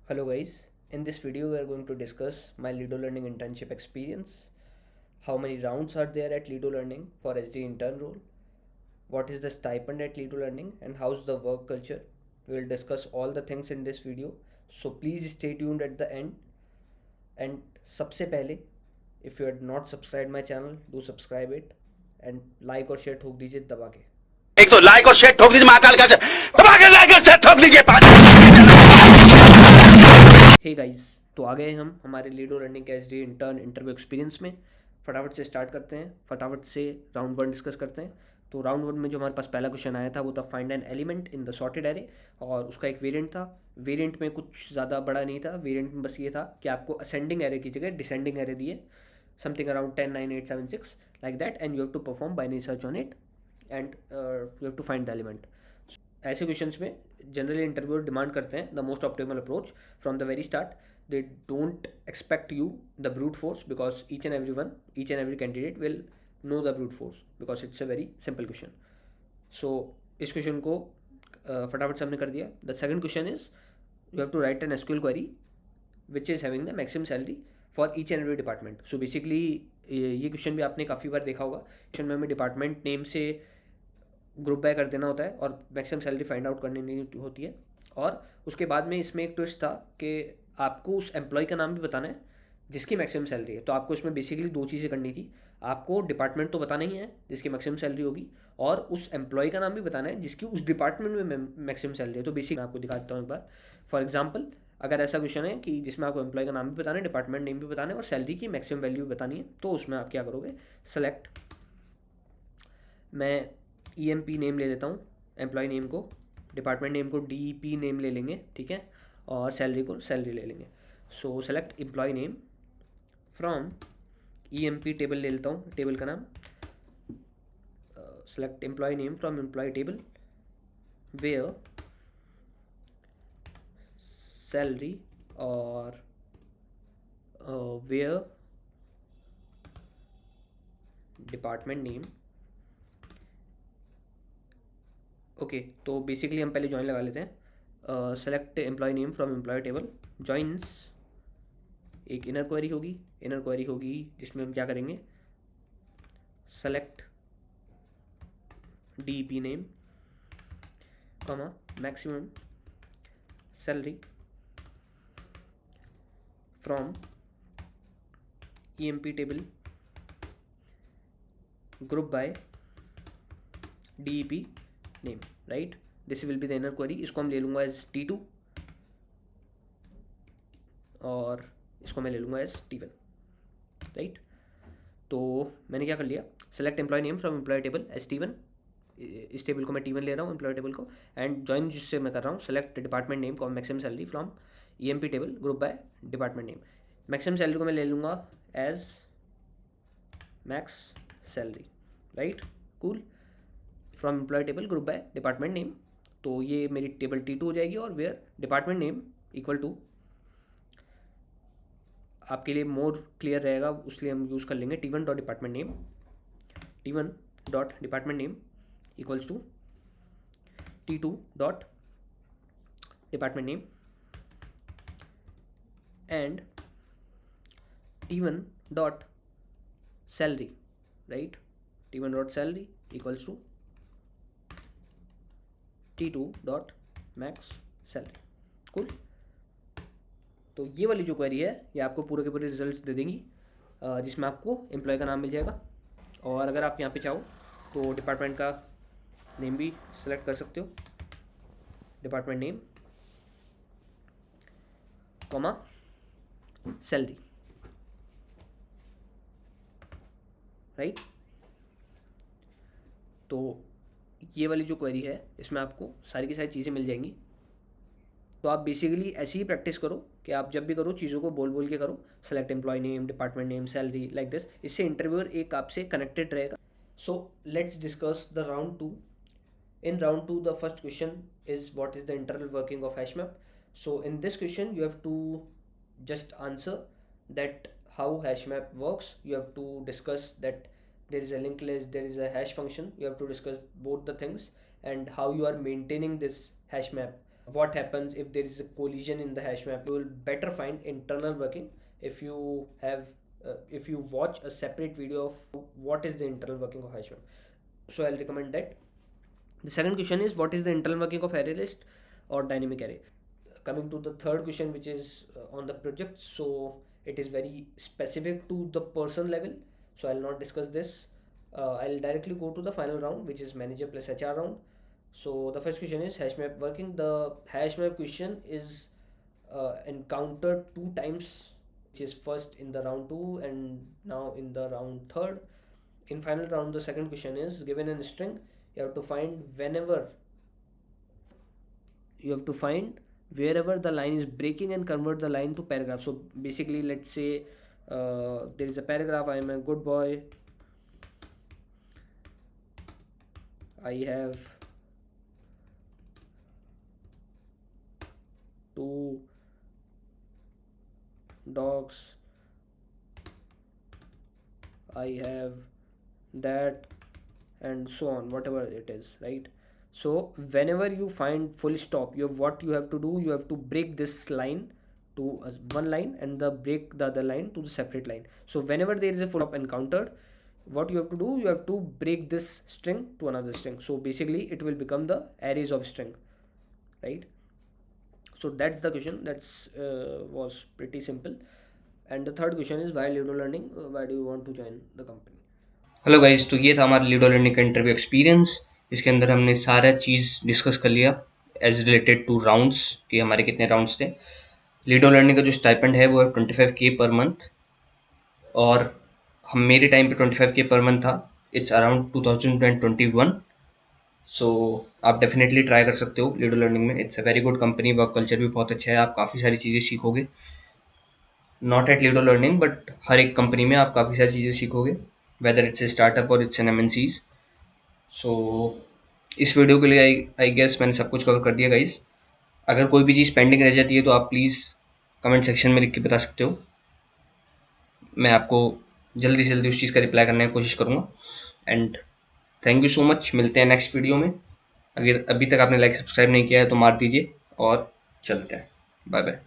Hello guys, in this video we are going to discuss my Lido Learning internship experience, how many rounds are there at Lido Learning for SD intern role, what is the stipend at Lido Learning and how's the work culture. We will discuss all the things in this video, so please stay tuned at the end. And सबसे पहले if you had not subscribed my channel, do subscribe it and like और share ठोक दीजिए दबा के. एक तो like और शेयर ठोक दीजिए महाकाल का दबा के लाइक और शेयर ठोक दीजिए हे गाइस, तो आ गए हम हमारे लीडो लर्निंग के एसडी इंटर्न इंटरव्यू एक्सपीरियंस में. फटाफट से स्टार्ट करते हैं, फटाफट से राउंड वन डिस्कस करते हैं. तो राउंड वन में जो हमारे पास पहला क्वेश्चन आया था वो था find an element in the sorted array, और उसका एक वेरिएंट था. वेरिएंट में कुछ ज़्यादा बड़ा नहीं था, वेरिएंट में बस ये था कि आपको असेंडिंग एरे की जगह डिसेंडिंग एरे दिए, something around 10 9 8 7 6 like that, and you have to perform binary search on it and you have to find the element. ऐसे क्वेश्चंस में जनरली इंटरव्यूअर डिमांड करते हैं the most optimal approach from the very start. They don't expect you the brute force because each and every candidate will know the brute force because it's a very simple question. So इस question को फटाफट से हमने कर दिया. The second question is you have to write an SQL query which is having the maximum salary for each and every department. So basically ये question भी आपने काफ़ी बार देखा होगा. क्वेश्चन में हमें डिपार्टमेंट नेम से ग्रुप बाय कर देना होता है और मैक्सिमम सैलरी फाइंड आउट करनी होती है. और उसके बाद में इसमें एक ट्विस्ट था कि आपको उस एम्प्लॉय का नाम भी बताना है जिसकी मैक्सिमम सैलरी है. तो आपको इसमें बेसिकली दो चीज़ें करनी थी. आपको डिपार्टमेंट तो बताना ही है जिसकी मैक्सिमम सैलरी होगी, और उस एम्प्लॉय का नाम भी बताना है जिसकी उस डिपार्टमेंट में मैक्सिमम सैलरी है. तो बेसिक मैं आपको दिखा देता हूँ एक बार. फॉर एग्जाम्पल, अगर ऐसा क्वेश्चन है कि जिसमें आपको एम्प्लॉय का नाम भी बताना है, डिपार्टमेंट नेम भी बताना है और सैलरी की मैक्सिमम वैल्यू भी बतानी है, तो उसमें आप क्या करोगे, सेलेक्ट, मैं EMP नेम ले लेता हूँ एम्प्लॉय नेम को, डिपार्टमेंट नेम को DP नेम ले लेंगे, ठीक है, और सैलरी को सैलरी ले लेंगे. So select employee name from EMP table ले लेता हूँ, टेबल का नाम. Select employee name from employee table where salary और वेयर डिपार्टमेंट नेम. ओके, तो बेसिकली हम पहले ज्वाइन लगा लेते हैं. Select employee name from employee table joins, एक इनर क्वेरी होगी जिसमें हम क्या करेंगे, select DP name comma maximum salary from EMP table group by DEP name, right. This will be the inner query. इसको हम ले लूँगा एज T2 और इसको मैं ले लूँगा एज T1, राइट. तो मैंने क्या कर लिया, select employee name from employee table as T1, इस टेबल को मैं T1 ले रहा हूँ एम्प्लॉय टेबल को, एंड ज्वाइन जिससे मैं कर रहा हूँ select department name comma maximum salary from EMP table group by department name. Maximum salary को मैं ले लूँगा as max salary, right, cool, from employee table group by department name. तो ये मेरी टेबल T2 हो जाएगी और where department name equal to, आपके लिए मोर क्लियर रहेगा उसलिए हम यूज़ कर लेंगे T1 dot department name, T1 dot department name equals to T2 dot department name and T1 dot salary, right. T1 dot salary equals to T2 dot max salary, cool. तो ये वाली जो query है ये आपको पूरे के पूरे रिजल्ट्स दे देंगी, जिसमें आपको एम्प्लॉय का नाम मिल जाएगा. और अगर आप यहाँ पे चाहो तो डिपार्टमेंट का नेम भी सेलेक्ट कर सकते हो, department name comma salary, right. तो ये वाली जो क्वेरी है इसमें आपको सारी की सारी चीज़ें मिल जाएंगी. तो आप बेसिकली ऐसी ही प्रैक्टिस करो कि आप जब भी करो चीज़ों को बोल बोल के करो, select employee name, department name, salary, like this. इससे इंटरव्यूअर एक आपसे कनेक्टेड रहेगा. So let's discuss the round two. In round 2, the first question is what is the internal working of HashMap. So in this question you have to just answer that how HashMap works. You have to discuss that there is a linked list, there is a hash function. You have to discuss both the things and how you are maintaining this HashMap what happens if there is a collision in the hash map. You will better find internal working if you have if you watch a separate video of what is the internal working of hash map. So I'll recommend that. The second question is, what is the internal working of array list or dynamic array? Coming to the third question, which is on the project, so it is very specific to the person level, so I'll not discuss this. I'll directly go to the final round, which is manager plus HR round. So the first question is hash map working. The hash map question is encountered two times, which is first in the round 2 and now in the round 3rd. In final round, the second question is given a string, you have to find wherever the line is breaking and convert the line to paragraph. So basically, let's say there is a paragraph, I am a good boy, I have 2 dogs, I have that, and so on, whatever it is, right? So whenever you find full stop, what you have to do, you have to break this line to one line and break the other line to the separate line. So whenever there is a full stop encountered, what you have to do, you have to break this string to another string. So basically it will become the arrays of string, right? So that's the question. That's was pretty simple. And the third question is, why Ludo Learning, why do you want to join the company? Hello guys, तो ये था हमारा ludo learning का interview experience. इसके अंदर हमने सारा चीज़ discuss कर लिया एज रिलेटेड टू राउंड्स कि हमारे कितने राउंड्स थे। लीडो लर्निंग का जो स्टाइपेंड है वो है 25K पर मंथ, और हम मेरे टाइम पे 25K पर मंथ था। It's around 2021। सो आप डेफिनेटली ट्राई कर सकते हो लीडो लर्निंग में। It's a very good company, work culture भी बहुत अच्छा है, आप काफ़ी सारी चीज़ें सीखोगे। Not at Lido Learning but हर एक कंपनी में आप काफ़ी सारी चीज़ें सीखोगे, वेदर इट्स ए स्टार्टअप और इट्स एन MNCs। सो इस वीडियो के लिए आई गेस मैंने सब कुछ कवर कर दिया गाइस। अगर कोई भी चीज़ पेंडिंग रह जाती है तो आप प्लीज़ कमेंट सेक्शन में लिख के बता सकते हो। मैं आपको जल्दी से जल्दी उस चीज़ का रिप्लाई करने की कोशिश करूँगा। And thank you so much, मिलते हैं नेक्स्ट वीडियो में। अगर अभी तक आपने लाइक सब्सक्राइब नहीं किया है तो मार दीजिए और चलते हैं। Bye bye.